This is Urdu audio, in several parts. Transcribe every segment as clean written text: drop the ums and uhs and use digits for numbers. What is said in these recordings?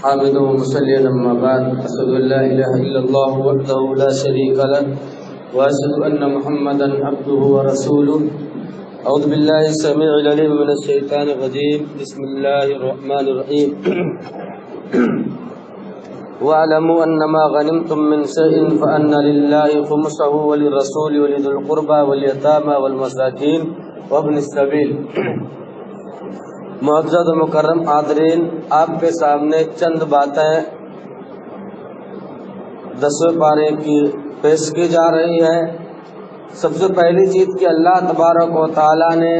حامد ومصلي أما بعد أشهد أن لا إله إلا الله وحده لا شريك له وأشهد أن محمدا عبده ورسوله. أعوذ بالله السميع العليم من الشيطان الرجيم. بسم الله الرحمن الرحيم. واعلموا أنما غنمتم من شيء فأن لله خمسه وللرسول ولذي القربى واليتامى والمساكين وابن السبيل. معزز و مکرم حاضرین، آپ کے سامنے چند باتیں 10ویں پارے کی پیش کی جا رہی ہے۔ سب سے پہلی چیز کہ اللہ تبارک و تعالی نے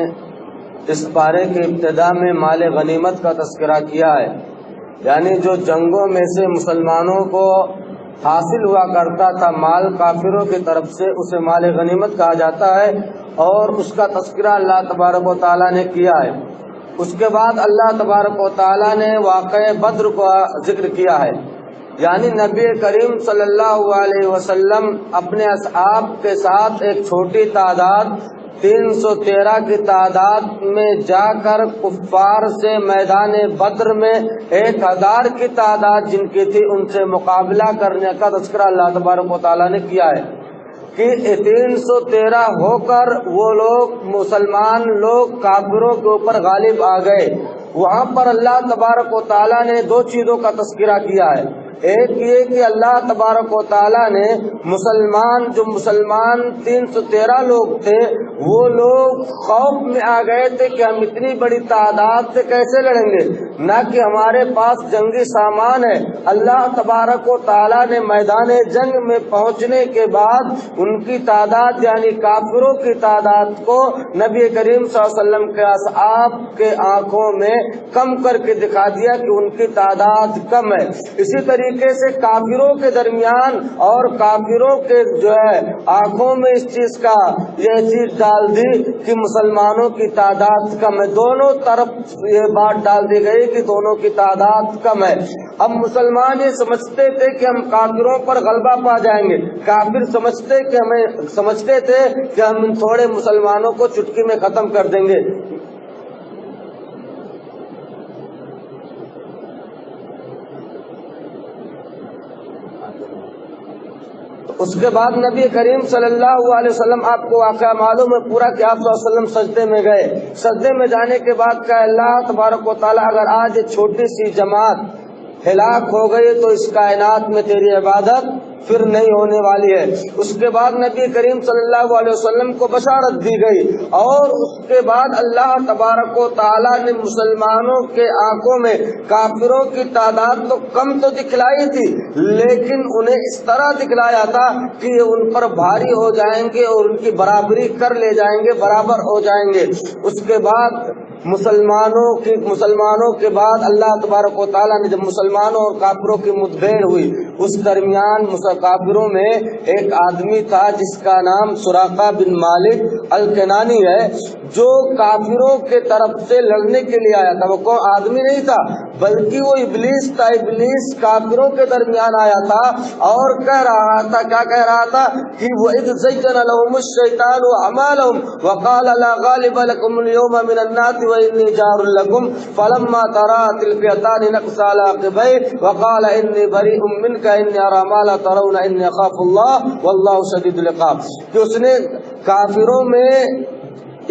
اس پارے کے ابتدا میں مال غنیمت کا تذکرہ کیا ہے، یعنی جو جنگوں میں سے مسلمانوں کو حاصل ہوا کرتا تھا مال کافروں کی طرف سے، اسے مال غنیمت کہا جاتا ہے، اور اس کا تذکرہ اللہ تبارک و تعالی نے کیا ہے۔ اس کے بعد اللہ تبارک و تعالی نے واقعہ بدر کو ذکر کیا ہے، یعنی نبی کریم صلی اللہ علیہ وسلم اپنے اصحاب کے ساتھ ایک چھوٹی تعداد 313 کی تعداد میں جا کر کفار سے میدان بدر میں 1000 کی تعداد جن کی تھی ان سے مقابلہ کرنے کا تذکرہ اللہ تبارک و تعالی نے کیا ہے کہ 313 ہو کر وہ لوگ مسلمان لوگ کافروں کے اوپر غالب آ گئے۔ وہاں پر اللہ تبارک و تعالی نے 2 چیزوں کا تذکرہ کیا ہے۔ ایک یہ کہ اللہ تبارک و تعالی نے مسلمان 313 لوگ تھے، وہ لوگ خوف میں آ گئے تھے کہ ہم اتنی بڑی تعداد سے کیسے لڑیں گے، نہ کہ ہمارے پاس جنگی سامان ہے۔ اللہ تبارک و تعالی نے میدان جنگ میں پہنچنے کے بعد ان کی تعداد یعنی کافروں کی تعداد کو نبی کریم صلی اللہ علیہ وسلم کے اصحاب کے آنکھوں میں کم کر کے دکھا دیا کہ ان کی تعداد کم ہے۔ اسی طریقے سے کافروں کے درمیان اور کافروں کے جو ہے آنکھوں میں اس چیز کا یہ چیز ڈال دی کہ مسلمانوں کی تعداد کم ہے۔ دونوں طرف یہ بات ڈال دی گئی کہ دونوں کی تعداد کم ہے۔ اب مسلمان یہ سمجھتے تھے کہ ہم کافروں پر غلبہ پا جائیں گے، کافر سمجھتے تھے کہ ہم تھوڑے مسلمانوں کو چٹکی میں ختم کر دیں گے۔ اس کے بعد نبی کریم صلی اللہ علیہ وسلم، آپ کو واقعہ معلوم ہے پورا کہ آپ صلی اللہ علیہ وسلم سجدے میں گئے۔ سجدے میں جانے کے بعد کہا اللہ تبارک و تعالیٰ اگر آج یہ چھوٹی سی جماعت ہلاک ہو گئی تو اس کائنات میں تیری عبادت پھر نہیں ہونے والی ہے۔ اس کے بعد نبی کریم صلی اللہ علیہ وسلم کو بشارت دی گئی، اور اس کے بعد اللہ تبارک و تعالیٰ نے مسلمانوں کے آنکھوں میں کافروں کی تعداد تو کم تو دکھلائی تھی، لیکن انہیں اس طرح دکھلایا تھا کہ یہ ان پر بھاری ہو جائیں گے اور ان کی برابری کر لے جائیں گے، برابر ہو جائیں گے۔ اس کے بعد مسلمانوں کے بعد اللہ تبارک و تعالیٰ نے جب مسلمانوں اور کافروں کی مدبیر ہوئی، اس درمیان کافروں میں ایک آدمی تھا جس کا نام سراقہ بن مالک الکنانی ہے، جو کافروں کے طرف سے لڑنے کے لیے آیا تھا۔ وہ کوئی آدمی نہیں تھا بلکہ وہ ابلیس تھا۔ ابلیس کافروں کے درمیان آیا تھا اور کہہ رہا تھا، کیا کہہ رہا تھا کہ وَإِذْ زَيَّنَ لَهُمُ الشَّيْطَانُ أَعْمَالَهُمْ وَقَالَ لَا غَالِبَ لَكُمُ الْيَوْمَ مِنَ النَّاسِ وَإِنِّي جَارٌ لَكُمْ فَلَمَّا تَرَاءَتِ الْفِئَتَانِ نَكَصَ عَلَىٰ عَقِبَيْهِ وَقَالَ إِنِّي بَرِيءٌ مِّنكَ إِنِّي أَرَىٰ مَا لَا تَرَوْنَ إِنِّي أَخَافُ اللَّهَ وَاللَّهُ شَدِيدُ الْعِقَابِ، کہ اس نے کافروں میں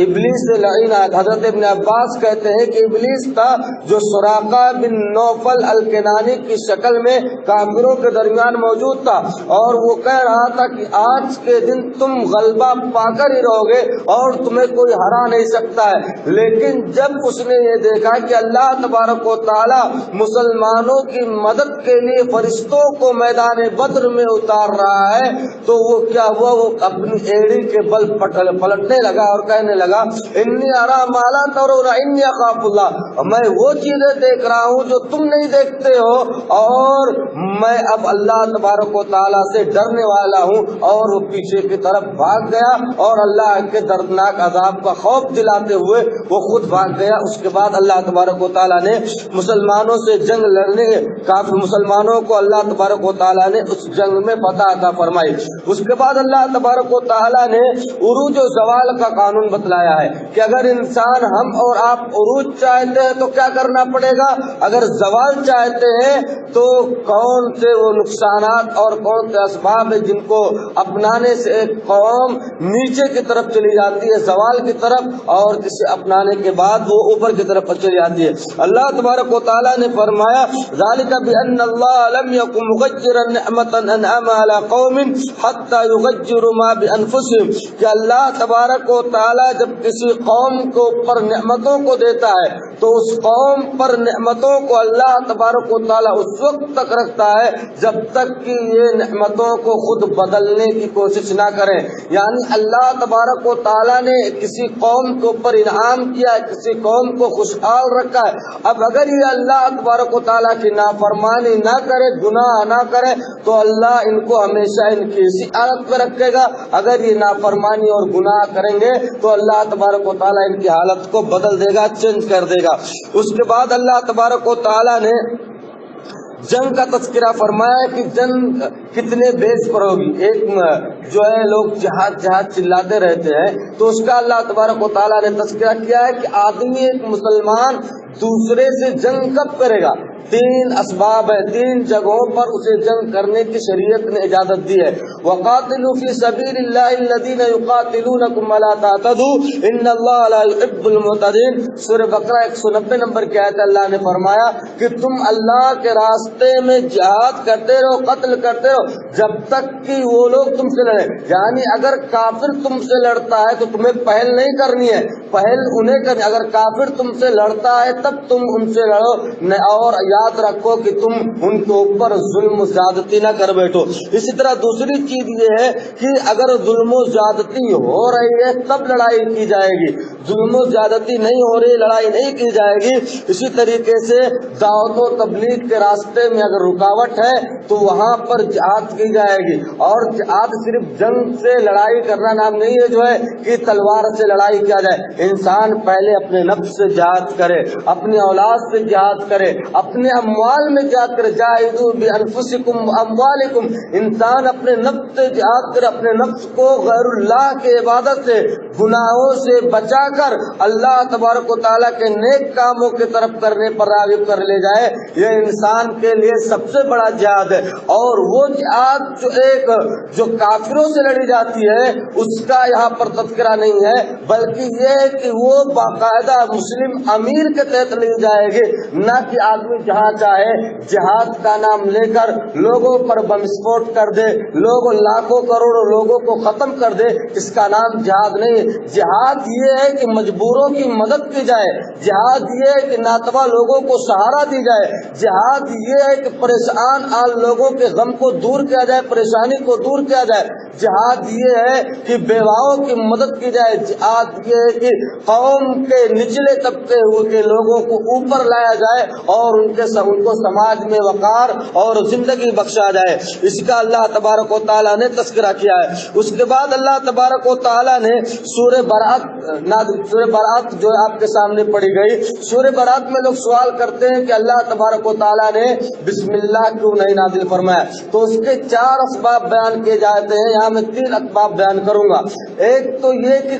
ابلیس لعین ہے۔ حضرت ابن عباس کہتے ہیں کہ ابلیس تھا جو سراقہ بن نوفل الکنانی کی شکل میں کافروں کے درمیان موجود تھا، اور وہ کہہ رہا تھا کہ آج کے دن تم غلبہ پا کر ہی رہو گے اور تمہیں کوئی ہرا نہیں سکتا ہے۔ لیکن جب اس نے یہ دیکھا کہ اللہ تبارک و تعالی مسلمانوں کی مدد کے لیے فرشتوں کو میدان بدر میں اتار رہا ہے، تو وہ کیا ہوا، وہ اپنی ایڑی کے بل پلٹنے لگا اور کہنے لگا انی ارا ما لا ترون انی اخاف اللہ، میں وہ چیزیں دیکھ رہا ہوں جو تم نہیں دیکھتے ہو، اور میں اب اللہ تبارک و تعالیٰ سے ڈرنے والا ہوں۔ اور وہ پیچھے کی طرف بھاگ گیا اور اللہ کے دردناک عذاب کا خوف دلاتے ہوئے وہ خود بھاگ گیا۔ اس کے بعد اللہ تبارک و تعالیٰ نے مسلمانوں سے جنگ لڑنے کافی مسلمانوں کو اللہ تبارک و تعالیٰ نے اس جنگ میں فتح عطا فرمائی۔ اس کے بعد اللہ تبارک و تعالیٰ نے عروج و زوال کا قانون بتلایا۔ بتایا ہے کہ اگر انسان ہم اور آپ عروج چاہتے ہیں تو کیا کرنا پڑے گا، اگر زوال چاہتے ہیں تو کون سے وہ نقصانات اور کون سے اسباب ہیں جن کو اپنانے سے ایک قوم نیچے کی طرف چلی جاتی ہے زوال کی طرف، اور جسے اپنانے کے بعد وہ اوپر کی طرف چلی جاتی ہے۔ اللہ تبارک و تعالیٰ نے فرمایا ذالک بأن اللہ لم یکن مغیرا نعمتا انعم علی قوم حتی یغیروا ما بانفسهم، کہ اللہ تبارک و تعالیٰ جب کسی قوم کے اوپر نعمتوں کو دیتا ہے تو اس قوم پر نعمتوں کو اللہ تبارک و تعالیٰ اس وقت تک رکھتا ہے جب تک کہ یہ نعمتوں کو خود بدلنے کی کوشش نہ کریں۔ یعنی اللہ تبارک و تعالیٰ نے کسی قوم کے اوپر انعام کیا ہے، کسی قوم کو خوشحال رکھا ہے، اب اگر یہ اللہ تبارک و تعالیٰ کی نافرمانی نہ کرے، گناہ نہ کرے، تو اللہ ان کو ہمیشہ ان کی اسی حالت میں رکھے گا۔ اگر یہ نافرمانی اور گناہ کریں گے تو اللہ تبارک و تعالیٰ ان کی حالت کو بدل دے گا، چینج کر دے گا۔ اس کے بعد اللہ تبارک و تعالیٰ نے جنگ کا تذکرہ فرمایا کہ جنگ کتنے بیس پر ہوگی۔ ایک جو ہے لوگ جہاد جہاد چلاتے رہتے ہیں تو اس کا اللہ تبارک و تعالیٰ نے تذکرہ کیا ہے کہ آدمی ایک مسلمان دوسرے سے جنگ کب کرے گا، تین اسباب ہے، تین جگہوں پر اسے جنگ کرنے کی شریعت نے اجازت دی ہے۔ وَقَاتِلُوا فِي سَبِيلِ اللَّهِ الَّذِينَ يُقَاتِلُونَكُمْ وَلَا تَعْتَدُوا إِنَّ اللَّهَ لَا يُحِبُّ الْمُعْتَدِينَ۔ سورہ بقرہ 190 نمبر کی آیت اللہ نے فرمایا کہ تم اللہ کے راستے میں جہاد کرتے رہو، قتل کرتے رہو جب تک کہ وہ لوگ تم سے لڑیں۔ یعنی اگر کافر تم سے لڑتا ہے تو تمہیں پہل نہیں کرنی ہے، پہل انہیں کرنی۔ اگر کافر تم سے لڑتا ہے تب تم ان سے لڑو، اور یاد رکھو کہ تم ان کے اوپر ظلم و زیادتی نہ کر بیٹھو۔ اسی طرح دوسری چیز یہ ہے کہ اگر ظلم و زیادتی ہو رہی ہے تب لڑائی کی جائے گی، ظلم و زیادتی نہیں ہو رہی لڑائی نہیں کی جائے گی۔ اسی طریقے سے دعوت و تبلیغ کے راستے میں اگر رکاوٹ ہے تو وہاں پر جہاد کی جائے گی، اور جہاد صرف جنگ سے لڑائی کرنا نام نہیں ہے جو ہے کہ تلوار سے لڑائی کیا جائے۔ انسان پہلے اپنے نفس سے جہاد کرے، اپنی اولاد سے جہاد کرے، اپنے اموال میں جہاد کرے، جاہدوا بانفسکم واموالکم، انسان اپنے نفس سے جہاد کرے، اپنے نفس کو غیر اللہ کے عبادت سے، گناہوں سے بچا کر اللہ تبارک و تعالیٰ کے نیک کاموں کی طرف کرنے پر راغب کر لے جائے۔ یہ انسان کے لیے سب سے بڑا جہاد ہے، اور وہ جہاد جو کافروں سے لڑی جاتی ہے اس کا یہاں پر تذکرہ نہیں ہے، بلکہ یہ کہ وہ باقاعدہ مسلم امیر کے تحت لی جائے گی، نہ کہ آدمی جہاں چاہے جہاد کا نام لے کر لوگوں پر بم سفوٹ کر دے، لوگوں لاکھوں کروڑوں لوگوں کو ختم کر دے۔ اس کا نام جہاد نہیں ہے۔ جہاد یہ ہے کہ مجبوروں کی مدد کی جائے، جہاد یہ ہے کہ ناتواں لوگوں کو سہارا دی جائے، جہاد یہ ہے کہ پریشان حال لوگوں کے غم کو دور کیا جائے، پریشانی کو دور کیا جائے، جہاد یہ ہے کہ بیواؤں کی مدد کی جائے، جہاد یہ ہے کہ قوم کے نچلے طبقے کے لوگوں کو اوپر لایا جائے اور ان کو سماج میں وقار اور زندگی بخشا جائے۔ اس کا اللہ تبارک و تعالیٰ نے تذکرہ کیا ہے۔ اس کے بعد اللہ تبارک و تعالیٰ نے سورہ برات جو آپ کے سامنے پڑھی گئی، سورہ برات میں لوگ سوال کرتے ہیں کہ اللہ تبارک و تعالیٰ نے بسم اللہ کیوں نہیں نازل فرمایا، تو اس کے 4 اسباب بیان کیے جاتے ہیں۔ یہاں میں 3 اسباب بیان کروں گا۔ ایک تو یہ کہ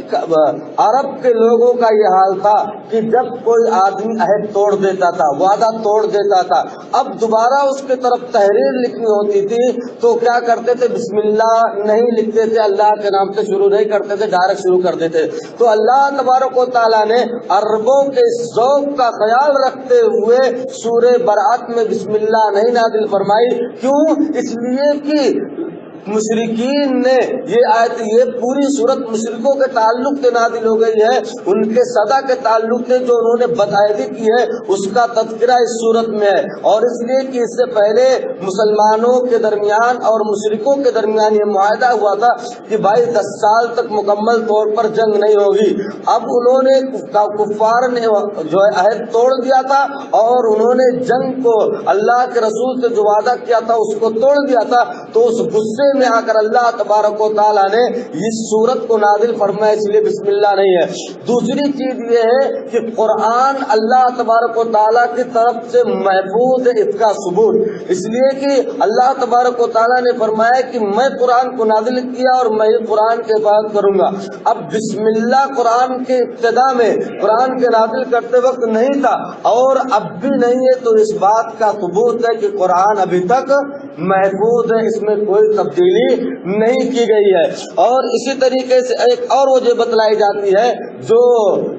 عرب کے لوگوں کا یہ حال تھا کہ جب کوئی آدمی عہد توڑ دیتا تھا، وعدہ توڑ دیتا تھا، اب دوبارہ اس کے طرف تحریر لکھنی ہوتی تھی تو کیا کرتے تھے، بسم اللہ نہیں لکھتے تھے، اللہ کے نام سے شروع نہیں کرتے تھے، ڈائریکٹ شروع کر دیتے۔ تو اللہ تبارک و تعالیٰ نے عربوں کے ذوق کا خیال رکھتے ہوئے سورہ برات میں بسم اللہ نہیں نازل فرمائی۔ کیوں؟ اس لیے کہ مشرکین نے یہ آیت، یہ پوری صورت مشرکوں کے تعلق سے نازل ہو گئی ہے، ان کے صدا کے تعلق سے جو انہوں نے بدعہدی کی ہے اس کا تذکرہ اس صورت میں ہے، اور اس لیے کہ اس سے پہلے مسلمانوں کے درمیان اور مشرکوں کے درمیان یہ معاہدہ ہوا تھا کہ بھائی 10 سال تک مکمل طور پر جنگ نہیں ہوگی۔ اب انہوں نے کفار نے جو ہے عہد توڑ دیا تھا اور انہوں نے جنگ کو اللہ کے رسول سے جو وعدہ کیا تھا اس کو توڑ دیا تھا، تو اس غصے ابتدانے میں آ کر اللہ تبارک و تعالیٰ نے اس سورت کو نازل فرمایا، اس لیے بسم اللہ نہیں ہے۔ دوسری چیز یہ ہے کہ قرآن اللہ تبارک و تعالیٰ کی طرف سے محفوظ ہے، اس کا ثبوت، اس لیے کہ اللہ تبارک و تعالیٰ نے فرمایا کہ میں قرآن کو نازل کیا اور میں قرآن کی حفاظت کروں گا۔ اب بسم اللہ قرآن کے ابتدا میں قرآن کے نازل کرتے وقت نہیں تھا اور اب بھی نہیں ہے، تو اس بات کا ثبوت ہے کہ قرآن ابھی تک محفوظ ہے، اس میں کوئی تبدیلی نہیں کی گئی ہے۔ اور اسی طریقے سے ایک اور وجہ بتلائی جاتی ہے جو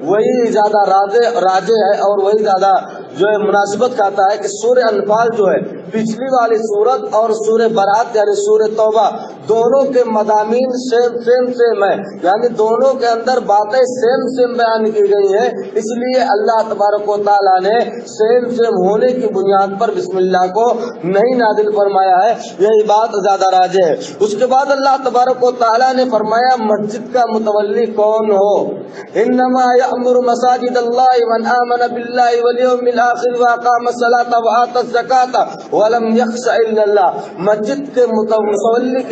وہی زیادہ راجے ہے اور وہی زیادہ جو ہے مناسبت کھاتا ہے کہ سورہ انفال جو ہے پچھلی والی سورت اور سورہ برات یعنی سورہ توبہ دونوں کے مضامین سیم ہے، یعنی دونوں کے اندر باتیں سیم بیان کی گئی ہیں، اس لیے اللہ تبارک و تعالیٰ نے سیم ہونے کی بنیاد پر بسم اللہ کو نہیں نازل فرمایا ہے، یہی بات زیادہ راجح ہے۔ اس کے بعد اللہ تبارک و تعالیٰ نے فرمایا مسجد کا متولی کون ہو، انما یأمر مساجد اللہ من آمن باللہ والیوم الآخر واقام الصلاۃ وآتى الزکاۃ ولم یخش الا اللہ۔ مسجد کے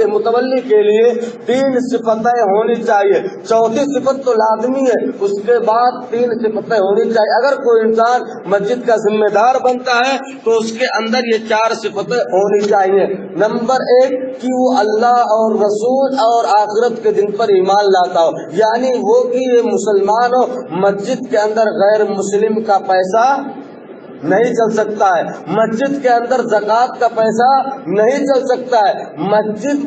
متولی کے لیے 3 صفتیں ہونی چاہیے، چوتھی صفت تو لازمی ہے، اس کے بعد 3 صفتیں ہونی چاہیے۔ اگر کوئی انسان مسجد کا ذمہ دار بنتا ہے تو اس کے اندر یہ 4 صفتیں ہونی چاہیے۔ نمبر 1 کہ وہ اللہ اور رسول اور آخرت کے دن پر ایمان لاتا ہو، یعنی وہ کہ یہ مسلمان ہو، مسجد کے اندر غیر مسلم کا پیسہ نہیں چل سکتا ہے، مسجد کے اندر زکوٰۃ کا پیسہ نہیں چل سکتا ہے، مسجد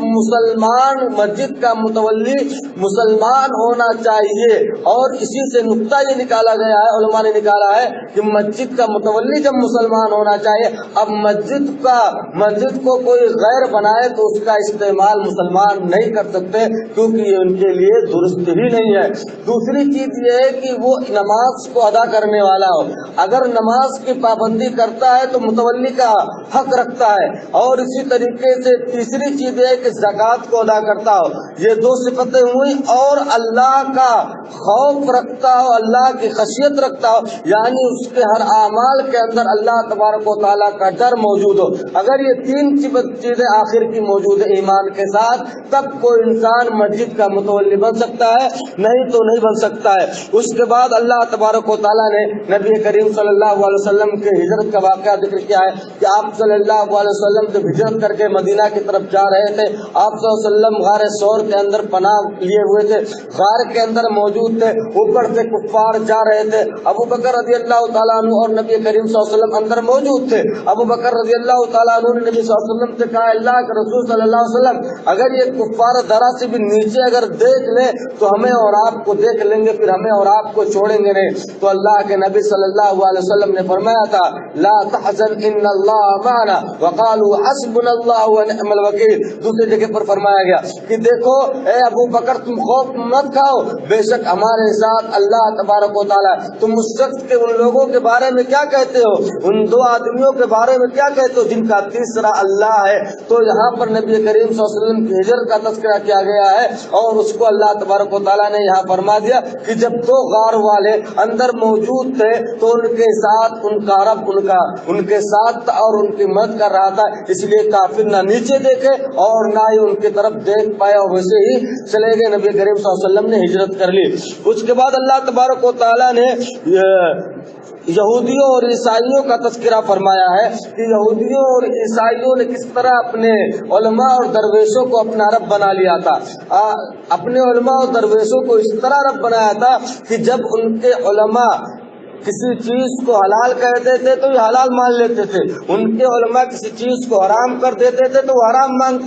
کا متولی مسلمان ہونا چاہیے۔ اور اسی سے نقطہ یہ نکالا گیا ہے، علماء نے نکالا ہے کہ مسجد کا متولی جب مسلمان ہونا چاہیے، اب مسجد کو کوئی غیر بنائے تو اس کا استعمال مسلمان نہیں کر سکتے کیونکہ یہ ان کے لیے درست ہی نہیں ہے۔ دوسری چیز یہ ہے کہ وہ نماز کو ادا کرنے والا ہو، اگر نماز کی پابندی کرتا ہے تو متولی کا حق رکھتا ہے۔ اور اسی طریقے سے تیسری چیز ہے کہ زکوٰۃ کو ادا کرتا ہو، یہ 2 صفتیں ہوئی، اور اللہ کا خوف رکھتا ہو، اللہ کی خشیت رکھتا ہو، یعنی اس کے ہر اعمال کے اندر اللہ تبارک و تعالیٰ کا ڈر موجود ہو۔ اگر یہ 3 چیزیں آخر کی موجود ہے ایمان کے ساتھ، تب کوئی انسان مسجد کا متولی بن سکتا ہے، نہیں تو نہیں بن سکتا ہے۔ اس کے بعد اللہ تبارک و تعالیٰ نے نبی کریم صلی اللہ علیہ وسلم کے ہجرت کا واقعہ ذکر کیا ہے کہ آپ صلی اللہ علیہ وسلم جب ہجرت کر کے مدینہ کی طرف جا رہے تھے، آپ صلی اللہ علیہ وسلم غار ثور کے اندر پناہ لیے ہوئے تھے، غار کے اندر موجود تھے، اوپر سے کفار جا رہے تھے، ابو بکر رضی اللہ تعالیٰ عنہ اور نبی کریم صلی اللہ علیہ وسلم اندر موجود تھے۔ ابو بکر رضی اللہ تعالیٰ عنہ نے نبی صلی اللہ علیہ وسلم سے کہا، اللہ کے رسول صلی اللہ علیہ وسلم اگر یہ کفار ذرا سے بھی نیچے اگر دیکھ لیں تو ہمیں اور آپ کو دیکھ لیں گے، پھر ہمیں اور آپ کو چھوڑیں گے نہیں۔ تو اللہ کے نبی صلی اللہ علیہ وسلم نے فرمایا تھا، لا تحزن ان اللہ معنا وقالوا حسبنا اللہ ونعم الوکیل۔ دوسری جگہ پر فرمایا گیا کہ دیکھو اے ابو بکر تم خوف مت کھاؤ، بے شک ہمارے ساتھ اللہ تبارک و تعالیٰ۔ تم اس شخص کے ان لوگوں کے بارے میں کیا کہتے ہو، ان 2 آدمیوں کے بارے میں کیا کہتے ہو جن کا تیسرا اللہ ہے؟ تو یہاں پر نبی کریم صلی اللہ علیہ وسلم کی ہجرت کا تذکرہ کیا گیا ہے اور اس کو اللہ تبارک و تعالیٰ نے یہاں فرما دیا کہ جب 2 غار والے اندر موجود تھے تو ان کے ساتھ ان کا رب ان کے ساتھ اور ان کی مدد کر رہا تھا، اس لیے کافر نہ نیچے دیکھے اور نہ ہی ان کی طرف دیکھ پائے اور ویسے ہی چلے گئے۔ نبی کریم صلی اللہ علیہ وسلم نے ہجرت کر لی۔ اس کے بعد اللہ تبارک و تعالیٰ نے یہودیوں اور عیسائیوں کا تذکرہ فرمایا ہے کہ یہودیوں اور عیسائیوں نے کس طرح اپنے علماء اور درویشوں کو اپنا رب بنا لیا تھا۔ اپنے علماء اور درویشوں کو اس طرح رب بنایا تھا کہ جب ان کے علماء کسی چیز کو حلال کہتے تھے تو یہ حلال مان لیتے تھے، ان کے علماء کسی چیز کو حرام کر دیتے تھے تو وہ حرام مان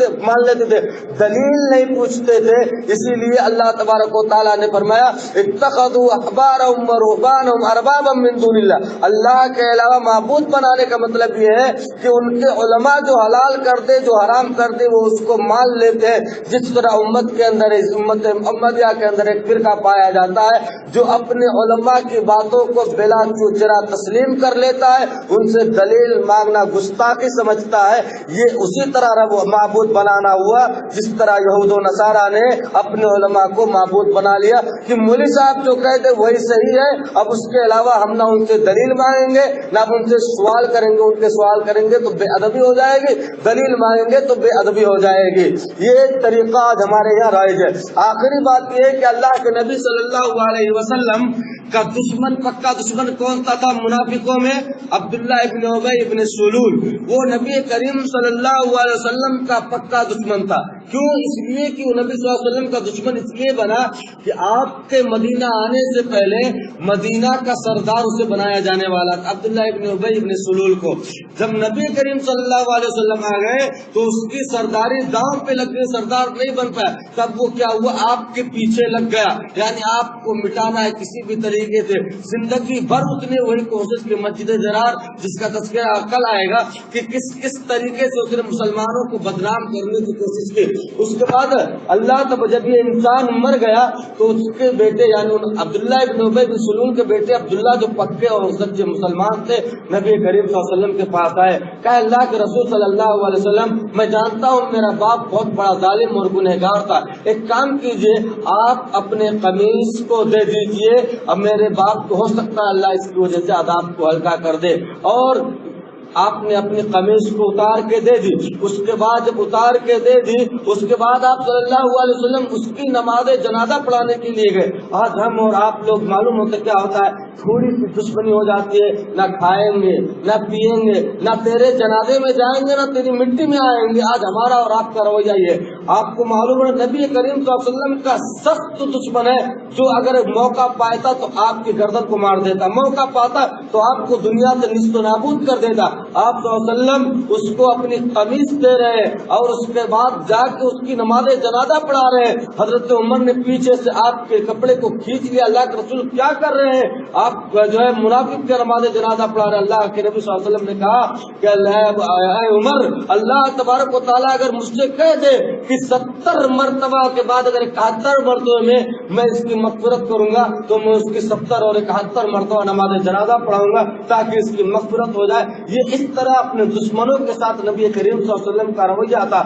لیتے تھے، دلیل نہیں پوچھتے تھے۔ اسی لیے اللہ تبارک و تعالیٰ نے فرمایا اتخذوا احبارهم ورهبانهم اربابا من دون اللہ، اللہ کے علاوہ معبود بنانے کا مطلب یہ ہے کہ ان کے علماء جو حلال کر دے جو حرام کر دے وہ اس کو مان لیتے ہیں۔ جس طرح امت کے اندر امت محمدیہ کے اندر ایک فرقہ پایا جاتا ہے جو اپنے علماء کی باتوں کو بلا چوچرا تسلیم کر لیتا ہے، ان سے دلیل مانگنا گستاخی سمجھتا ہے، یہ اسی طرح رب معبود بنانا ہوا جس طرح یہود و نصارہ نے اپنے علماء کو معبود بنا لیا کہ مولوی صاحب جو کہتے وہی صحیح ہے، اب اس کے علاوہ ہم نہ ان سے دلیل مانگیں گے نہ ان سے سوال کریں گے، ان کے سوال کریں گے تو بے ادبی ہو جائے گی، دلیل مانگیں گے تو بے ادبی ہو جائے گی۔ یہ طریقہ آج ہمارے یہاں رائج ہے۔ آخری بات یہ ہے کہ اللہ کے نبی صلی اللہ علیہ وسلم کا دشمن، پکا دشمن کون سا تھا منافقوں میں؟ عبداللہ ابن ابی ابن سلول، وہ نبی کریم صلی اللہ علیہ وسلم کا پکا دشمن تھا۔ کیوں؟ اس لیے کہ وہ نبی صلی اللہ علیہ وسلم کا دشمن اس لیے بنا کہ آپ کے مدینہ آنے سے پہلے مدینہ کا سردار اسے بنایا جانے والا تھا، عبداللہ ابن ابی ابن سلول کو۔ جب نبی کریم صلی اللہ علیہ وسلم آ گئے تو اس کی سرداری داؤں پہ لگ گئی، سردار نہیں بن پایا، تب وہ کیا ہوا؟ آپ کے پیچھے لگ گیا، یعنی آپ کو مٹانا ہے کسی بھی طریقے سے۔ زندگی بھر اس نے وہی کوشش کی، مسجد ضرار جس کا تذکرہ کل آئے گا کہ کس طریقے سے اس نے مسلمانوں کو بدنام کرنے کی کوشش کی۔ اس کے بعد اللہ تب جب یہ انسان مر گیا تو اس کے بیٹے یعنی عبداللہ ابن ابی بن سلول کے بیٹے عبداللہ جو پکے اور سچے مسلمان تھے نبی کریم صلی اللہ علیہ وسلم کے پاس آئے، کہا اللہ کے رسول صلی اللہ علیہ وسلم میں جانتا ہوں میرا باپ بہت بڑا ظالم اور گنہگار تھا، ایک کام کیجئے آپ اپنے قمیص کو دے دیجئے، اب میرے باپ کو ہو سکتا ہے اللہ اس کی وجہ سے عذاب کو ہلکا کر دے۔ اور آپ نے اپنی قمیص کو اتار کے دے دی۔ اس کے بعد جب اتار کے دے دی اس کے بعد آپ صلی اللہ علیہ وسلم اس کی نماز جنازہ پڑھانے کے لیے گئے۔ آج ہم اور آپ لوگ معلوم ہوتا کیا ہوتا ہے، تھوڑی سی دشمنی ہو جاتی ہے، نہ کھائیں گے نہ پیئیں گے نہ تیرے جنازے میں جائیں گے نہ تیری مٹی میں آئیں گے۔ آج ہمارا اور آپ کا رویہ یہ ہے۔ آپ کو معلوم ہے نبی کریم صلی اللہ علیہ وسلم کا سخت دشمن ہے جو اگر موقع پاتا تو آپ کی گردن کو مار دیتا، موقع پاتا تو آپ کو دنیا سے نصف نابود کر دیتا۔ آپ صلی اللہ علیہ وسلم اس کو اپنی قمیص دے رہے ہیں اور اس کے بعد جا کے اس کی نماز جنازہ پڑھا رہے ہیں۔ حضرت عمر نے پیچھے سے آپ کے کپڑے کو کھینچ لیا، اللہ کے رسول کیا کر رہے ہیں؟ آپ جو ہے منافق کے نماز جنازہ پڑھا رہے ہیں۔ اللہ کے نبی صلی اللہ علیہ وسلم نے کہا کہ اے عمر، اللہ تبارک و تعالیٰ اگر مجھ سے کہہ دے کہ 70 مرتبہ کے بعد اگر 71 مرتبہ میں اس کی مغفرت کروں گا تو میں اس کی 70 اور 71 مرتبہ نماز جنازہ پڑھاؤں گا تاکہ اس کی مغفرت ہو جائے۔ یہ اس طرح اپنے دشمنوں کے ساتھ نبی کریم صلی اللہ علیہ وسلم کا رویہ تھا۔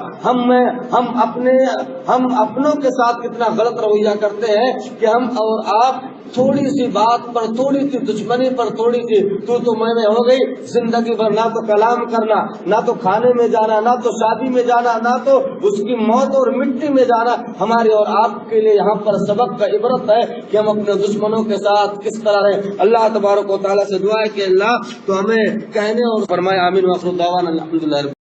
ہم اپنوں کے ساتھ کتنا غلط رویہ کرتے ہیں کہ ہم اور آپ تھوڑی سی بات پر، تھوڑی سی دشمنی پر، تھوڑی سی تو میں ہو گئی، زندگی بھر نہ تو کلام کرنا، نہ تو کھانے میں جانا، نہ تو شادی میں جانا، نہ تو اس کی موت اور مٹی میں جانا۔ ہمارے اور آپ کے لیے یہاں پر سبق کا عبرت ہے کہ ہم اپنے دشمنوں کے ساتھ کس طرح رہیں۔ اللہ تبارک و تعالیٰ سے دعا ہے کہ اللہ تو ہمیں کہنے اور فرمائے آمین۔ وآخر دعوانا الحمدللہ۔